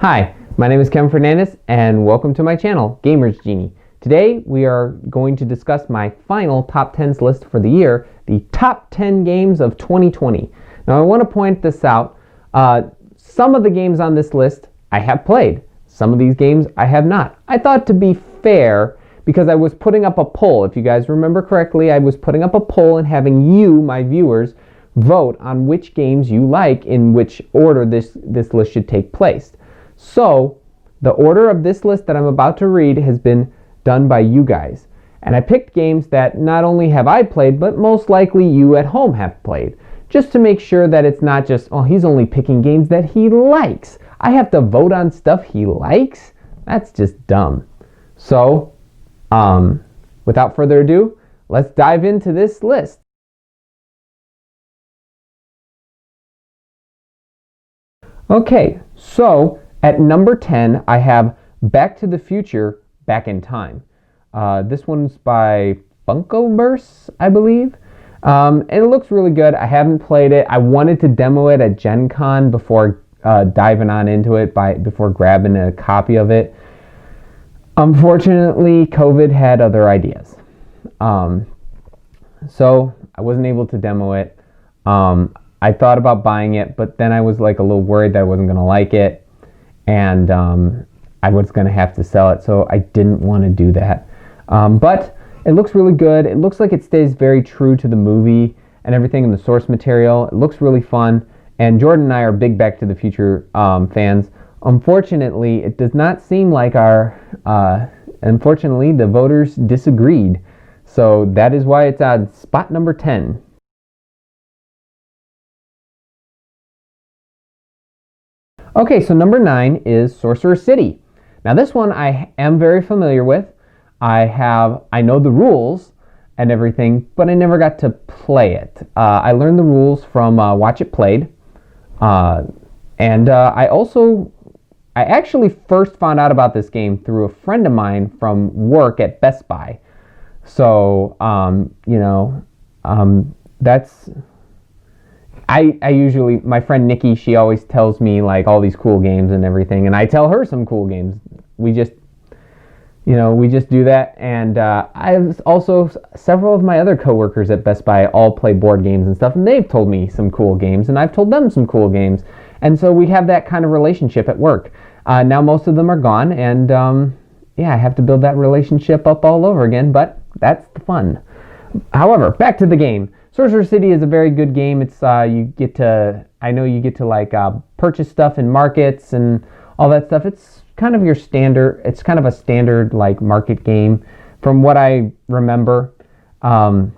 Hi, my name is Kevin Fernandez and welcome to my channel, Gamer's Genie. Today we are going to discuss my final top 10s list for the year, the top 10 games of 2020. Now I want to point this out. Some of the games on this list I have played. Some of these games I have not. I thought to be fair, because I was putting up a poll. If you guys remember correctly, I was putting up a poll and having you, my viewers, vote on which games you like, in which order this list should take place. So, the order of this list that I'm about to read has been done by you guys. And I picked games that not only have I played, but most likely you at home have played. Just to make sure that it's not just, oh, he's only picking games that he likes. I have to vote on stuff he likes? That's just dumb. So, without further ado, let's dive into this list. Okay, so at number 10, I have Back to the Future, Back in Time. This one's by Funkoverse, I believe. And it looks really good. I haven't played it. I wanted to demo it at Gen Con before diving on into it, before grabbing a copy of it. Unfortunately, COVID had other ideas. So I wasn't able to demo it. I thought about buying it, but then I was like a little worried that I wasn't going to like it. And I was going to have to sell it, so I didn't want to do that. But it looks really good. It looks like it stays very true to the movie and everything in the source material. It looks really fun. And Jordan and I are big Back to the Future fans. Unfortunately, it does not seem like unfortunately, the voters disagreed. So that is why it's at spot number 10. Okay, so number 9 is Sorcerer City. Now this one I am very familiar with. I know the rules and everything, but I never got to play it. I learned the rules from Watch It Played. And I actually first found out about this game through a friend of mine from work at Best Buy. So, that's... I usually, my friend Nikki, she always tells me like all these cool games and everything, and I tell her some cool games. We just do that. And I've also, several of my other coworkers at Best Buy all play board games and stuff, and they've told me some cool games, and I've told them some cool games. And so we have that kind of relationship at work. Now most of them are gone, and I have to build that relationship up all over again, but that's the fun. However, back to the game. Sorcerer City is a very good game. It's you get to like purchase stuff in markets and all that stuff. It's kind of your standard. It's kind of a standard like market game, from what I remember. And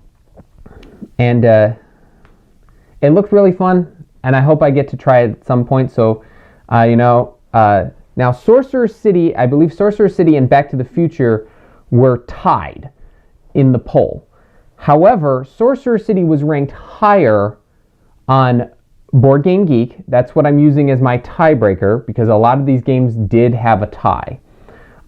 it looks really fun, and I hope I get to try it at some point. So, now Sorcerer City, I believe Sorcerer City and Back to the Future were tied in the poll. However, Sorcerer City was ranked higher on Board Game Geek. That's what I'm using as my tiebreaker, because a lot of these games did have a tie.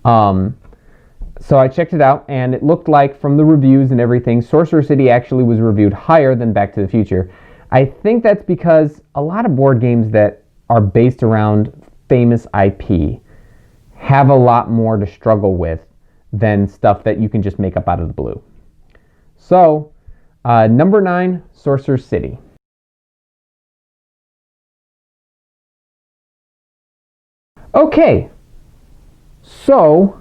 So I checked it out, and it looked like from the reviews and everything, Sorcerer City actually was reviewed higher than Back to the Future. I think that's because a lot of board games that are based around famous IP have a lot more to struggle with than stuff that you can just make up out of the blue. So, number 9, Sorcerer City. Okay, so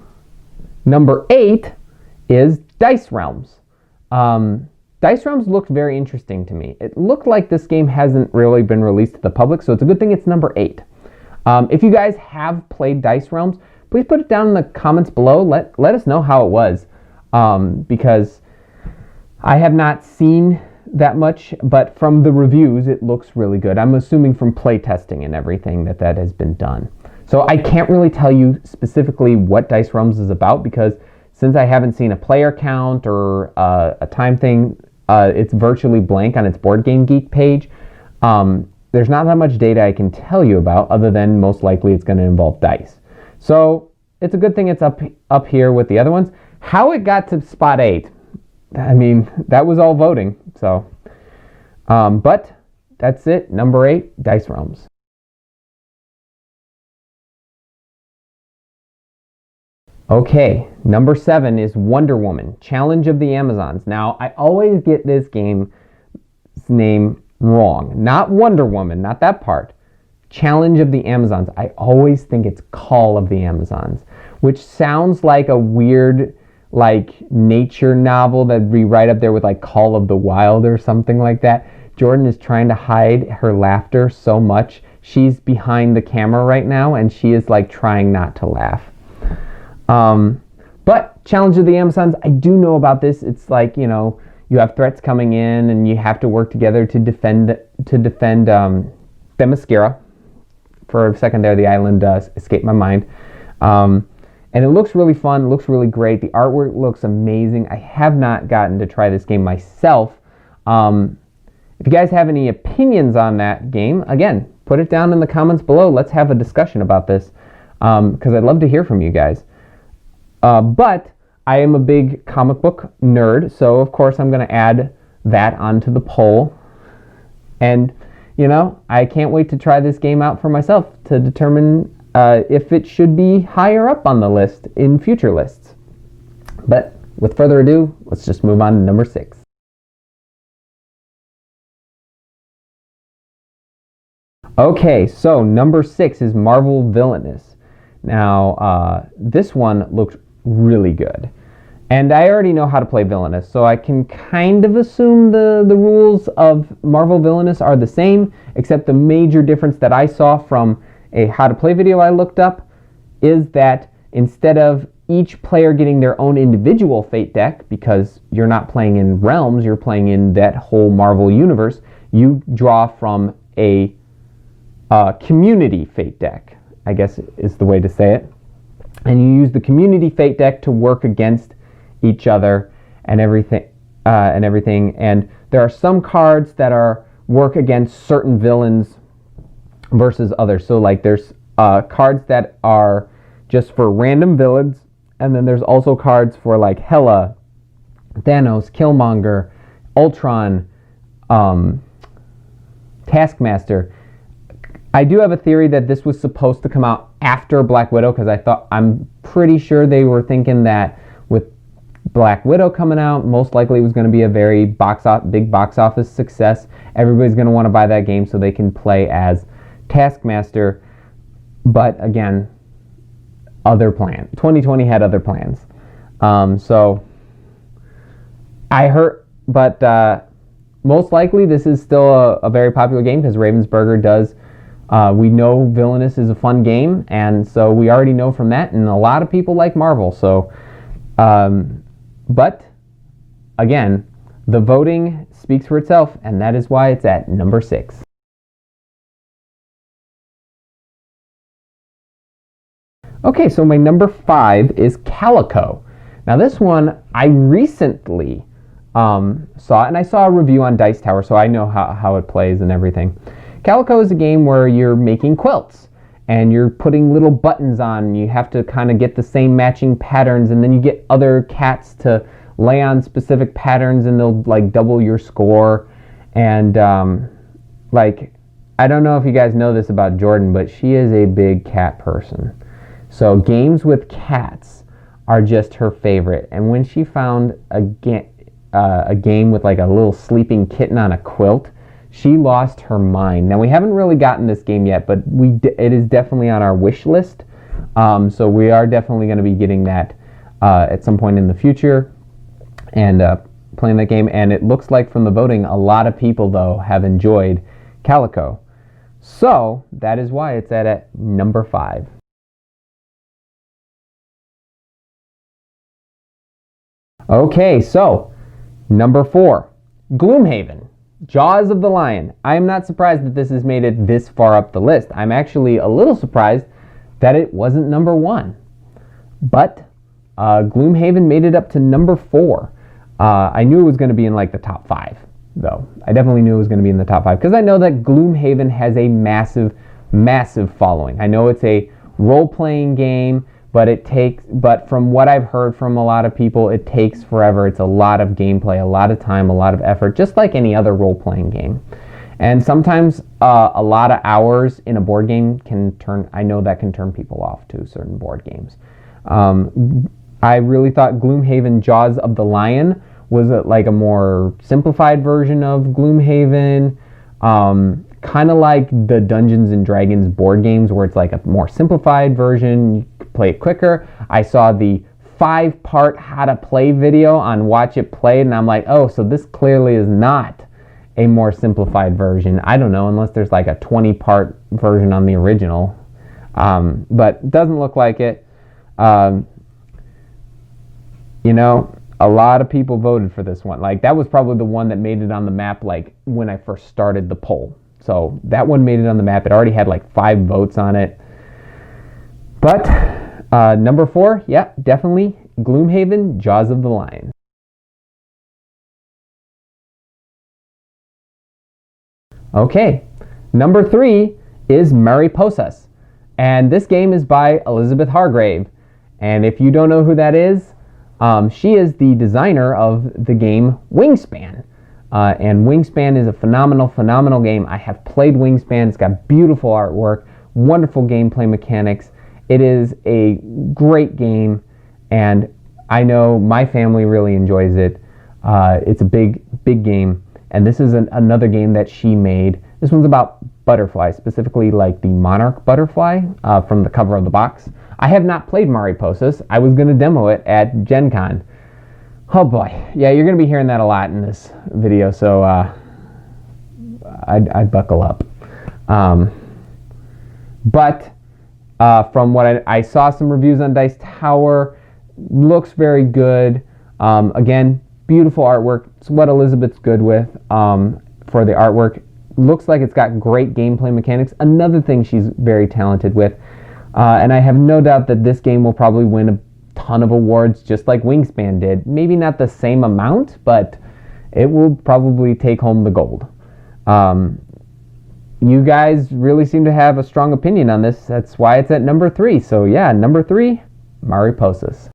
number 8 is Dice Realms. Dice Realms looked very interesting to me. It looked like this game hasn't really been released to the public, so it's a good thing it's number 8. If you guys have played Dice Realms, please put it down in the comments below. Let us know how it was, because I have not seen that much, but from the reviews, it looks really good. I'm assuming from playtesting and everything that has been done. So I can't really tell you specifically what Dice Realms is about, because since I haven't seen a player count or a time thing, it's virtually blank on its Board Game Geek page. There's not that much data I can tell you about, other than most likely it's going to involve dice. So it's a good thing it's up here with the other ones. How it got to spot 8, I mean, that was all voting. So, but that's it. Number 8, Dice Realms. Okay, number 7 is Wonder Woman, Challenge of the Amazons. Now, I always get this game's name wrong. Not Wonder Woman, not that part. Challenge of the Amazons. I always think it's Call of the Amazons, which sounds like a weird, like, nature novel that'd be right up there with, like, Call of the Wild or something like that. Jordan is trying to hide her laughter so much. She's behind the camera right now, and she is, like, trying not to laugh. But Challenge of the Amazons, I do know about this. It's like, you know, you have threats coming in, and you have to work together to defend Themyscira. For a second there, the island escaped my mind. And it looks really fun, looks really great. The artwork looks amazing. I have not gotten to try this game myself. If you guys have any opinions on that game, again, put it down in the comments below. Let's have a discussion about this, because I'd love to hear from you guys. But I am a big comic book nerd, so of course I'm going to add that onto the poll. And, you know, I can't wait to try this game out for myself to determine if it should be higher up on the list in future lists. But with further ado, let's just move on to number 6. Okay, so number 6 is Marvel Villainous. Now, this one looks really good. And I already know how to play Villainous, so I can kind of assume the rules of Marvel Villainous are the same, except the major difference that I saw from a how to play video I looked up is that instead of each player getting their own individual fate deck, because you're not playing in realms, you're playing in that whole Marvel universe, you draw from a community fate deck, I guess is the way to say it. And you use the community fate deck to work against each other and everything. And there are some cards that are work against certain villains versus others. So like there's cards that are just for random villains, and then there's also cards for like Hela, Thanos, Killmonger, Ultron, Taskmaster. I do have a theory that this was supposed to come out after Black Widow, because I'm pretty sure they were thinking that with Black Widow coming out, most likely it was going to be a very big box office success. Everybody's going to want to buy that game so they can play as Taskmaster. But again, other plan. 2020 had other plans. So I heard, but most likely this is still a very popular game because Ravensburger does. We know Villainous is a fun game, and so we already know from that, and a lot of people like Marvel. So, but again, the voting speaks for itself, and that is why it's at number 6. Okay, so my number 5 is Calico. Now this one I recently saw, and I saw a review on Dice Tower, so I know how it plays and everything. Calico is a game where you're making quilts and you're putting little buttons on, and you have to kind of get the same matching patterns, and then you get other cats to lay on specific patterns and they'll like double your score. And like, I don't know if you guys know this about Jordan, but she is a big cat person. So games with cats are just her favorite. And when she found a game with like a little sleeping kitten on a quilt, she lost her mind. Now, we haven't really gotten this game yet, but it is definitely on our wish list. So we are definitely going to be getting that at some point in the future and playing that game. And it looks like from the voting, a lot of people, though, have enjoyed Calico. So that is why it's at number 5. Okay, so number 4, Gloomhaven. Jaws of the Lion. I am not surprised that this has made it this far up the list. I'm actually a little surprised that it wasn't number 1. But Gloomhaven made it up to number 4. I knew it was going to be in like the top 5, though. I definitely knew it was going to be in the top 5 because I know that Gloomhaven has a massive, massive following. I know it's a role-playing game, but from what I've heard from a lot of people, it takes forever. It's a lot of gameplay, a lot of time, a lot of effort, just like any other role-playing game. And sometimes a lot of hours in a board game I know that can turn people off to certain board games. I really thought Gloomhaven Jaws of the Lion was like a more simplified version of Gloomhaven. Kind of like the Dungeons and Dragons board games where it's like a more simplified version. You can play it quicker. I saw the 5-part how to play video on Watch It Play, and I'm like, oh, so this clearly is not a more simplified version. I don't know, unless there's like a 20-part version on the original. But doesn't look like it. You know, a lot of people voted for this one. Like, that was probably the one that made it on the map, like, when I first started the poll. So that one made it on the map. It already had like 5 votes on it. But number 4, yeah, definitely Gloomhaven, Jaws of the Lion. Okay, number 3 is Mariposas. And this game is by Elizabeth Hargrave. And if you don't know who that is, she is the designer of the game Wingspan. And Wingspan is a phenomenal game. I have played Wingspan. It's got beautiful artwork, wonderful gameplay mechanics. It is a great game, and I know my family really enjoys it. It's a big game, and this is another game that she made. This one's about butterflies, specifically like the monarch butterfly from the cover of the box. I have not played Mariposas. I was going to demo it at Gen Con. Oh boy, yeah, you're going to be hearing that a lot in this video, so I'd buckle up. But from what I saw some reviews on Dice Tower, looks very good. Again, beautiful artwork. It's what Elizabeth's good with for the artwork. Looks like it's got great gameplay mechanics. Another thing she's very talented with. And I have no doubt that this game will probably win a ton of awards just like Wingspan did. Maybe not the same amount, but it will probably take home the gold. You guys really seem to have a strong opinion on this. That's why it's at number 3. So yeah, number 3, Mariposas.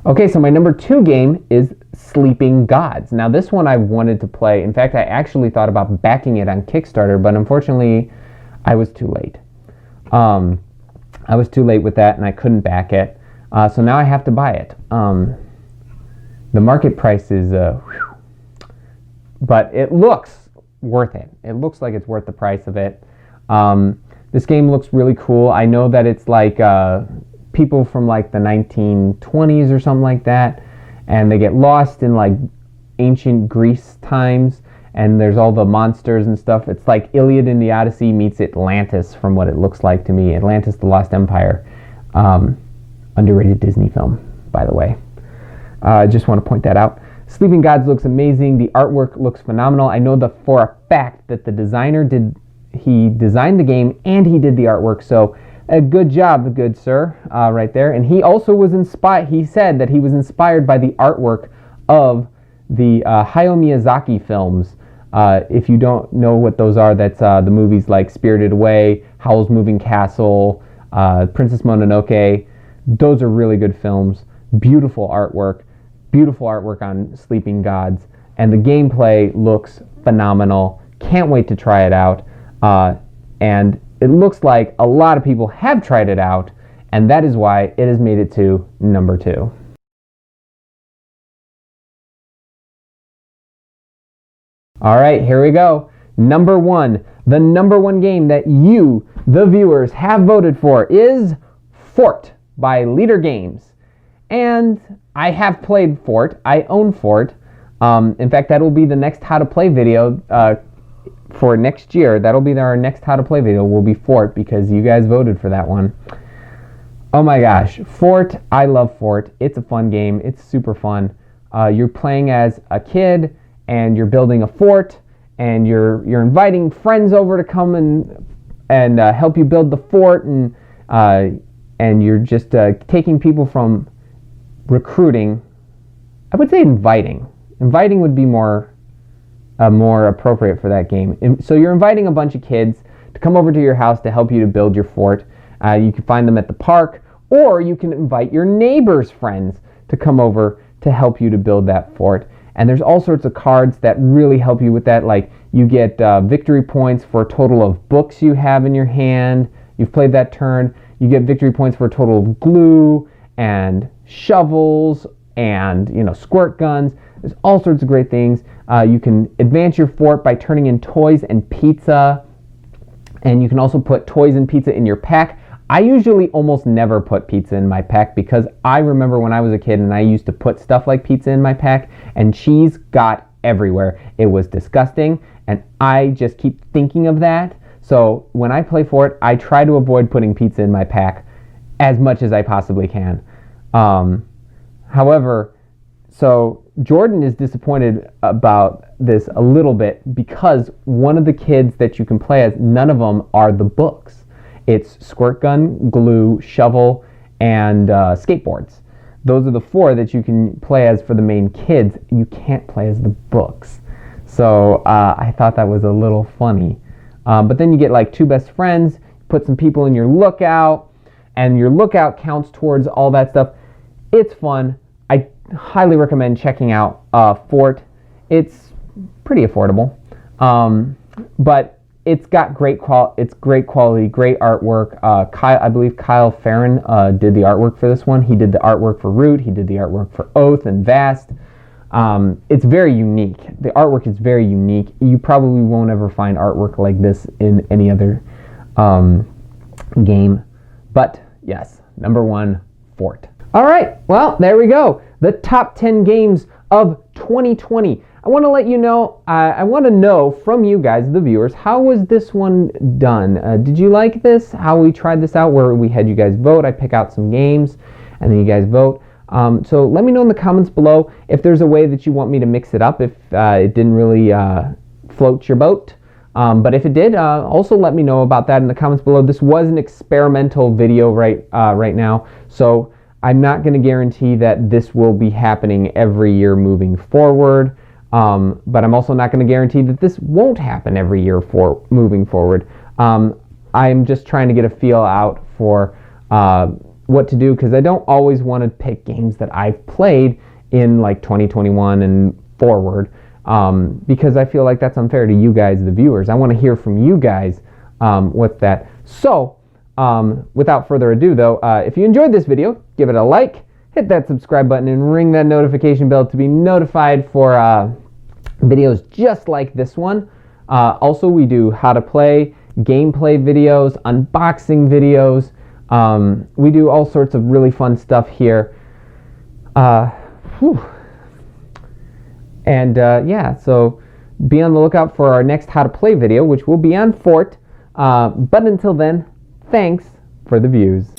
Okay, so my number 2 game is Sleeping Gods. Now this one I wanted to play. In fact, I actually thought about backing it on Kickstarter, but unfortunately I was too late. I was too late with that and I couldn't back it. So now I have to buy it. The market price is, but it looks worth it. It looks like it's worth the price of it. This game looks really cool. I know that it's like people from like the 1920s or something like that, and they get lost in like ancient Greece times, and there's all the monsters and stuff. It's like Iliad and the Odyssey meets Atlantis from what it looks like to me. Atlantis, the Lost Empire. Underrated Disney film, by the way. I just want to point that out. Sleeping Gods looks amazing. The artwork looks phenomenal. I know for a fact that the designer he designed the game and he did the artwork, so a good job, good sir, right there. And he also was inspired, he said that he was inspired by the artwork of the Hayao Miyazaki films. If you don't know what those are, that's the movies like Spirited Away, Howl's Moving Castle, Princess Mononoke. Those are really good films. Beautiful artwork on Sleeping Gods, and the gameplay looks phenomenal. Can't wait to try it out. And it looks like a lot of people have tried it out, and that is why it has made it to number 2. All right, here we go. Number 1. The number 1 game that you, the viewers, have voted for is Fort by Leader Games. And I have played Fort. I own Fort. In fact, that will be the next How to Play video for next year. That'll be our next How to Play video, will be Fort, because you guys voted for that one. Oh my gosh, Fort. I love Fort. It's a fun game. It's super fun. You're playing as a kid, and you're building a fort, and you're inviting friends over to come and help you build the fort, and you're just taking people from recruiting. I would say inviting. Inviting would be more appropriate for that game. So you're inviting a bunch of kids to come over to your house to help you to build your fort. You can find them at the park, or you can invite your neighbor's friends to come over to help you to build that fort. And there's all sorts of cards that really help you with that. Like You get victory points for a total of books you have in your hand. You've played that turn. You get victory points for a total of glue and shovels and, you know, squirt guns. There's all sorts of great things. You can advance your fort by turning in toys and pizza. And you can also put toys and pizza in your pack. I usually almost never put pizza in my pack because I remember when I was a kid and I used to put stuff like pizza in my pack and cheese got everywhere. It was disgusting and I just keep thinking of that. So when I play Fort, I try to avoid putting pizza in my pack as much as I possibly can. However, so Jordan is disappointed about this a little bit because one of the kids that you can play as, none of them are the books. It's squirt gun, glue, shovel, and skateboards. Those are the 4 that you can play as for the main kids. You can't play as the books. So I thought that was a little funny. But then you get like 2 best friends, put some people in your lookout, and your lookout counts towards all that stuff. It's fun. I highly recommend checking out Fort. It's pretty affordable, but it's got great quality, great artwork. I believe Kyle Farron did the artwork for this one. He did the artwork for Root. He did the artwork for Oath and Vast. It's very unique. The artwork is very unique. You probably won't ever find artwork like this in any other game. But yes, number 1, Fort. All right, well, there we go. The top 10 games of 2020. I want to let you know, I want to know from you guys, the viewers, how was this one done? Did you like this? How we tried this out, where we had you guys vote. I pick out some games, and then you guys vote. So let me know in the comments below if there's a way that you want me to mix it up, if it didn't really float your boat. But if it did, also let me know about that in the comments below. This was an experimental video right now, so I'm not going to guarantee that this will be happening every year moving forward. But I'm also not going to guarantee that this won't happen every year moving forward. I'm just trying to get a feel out for what to do, because I don't always want to pick games that I've played in like 2021 and forward, because I feel like that's unfair to you guys, the viewers. I want to hear from you guys what's that. So without further ado though, if you enjoyed this video, give it a like, hit that subscribe button, and ring that notification bell to be notified for videos just like this one. Also, we do how to play, gameplay videos, unboxing videos. We do all sorts of really fun stuff here. Yeah, so be on the lookout for our next how to play video, which will be on Fort. But until then, thanks for the views.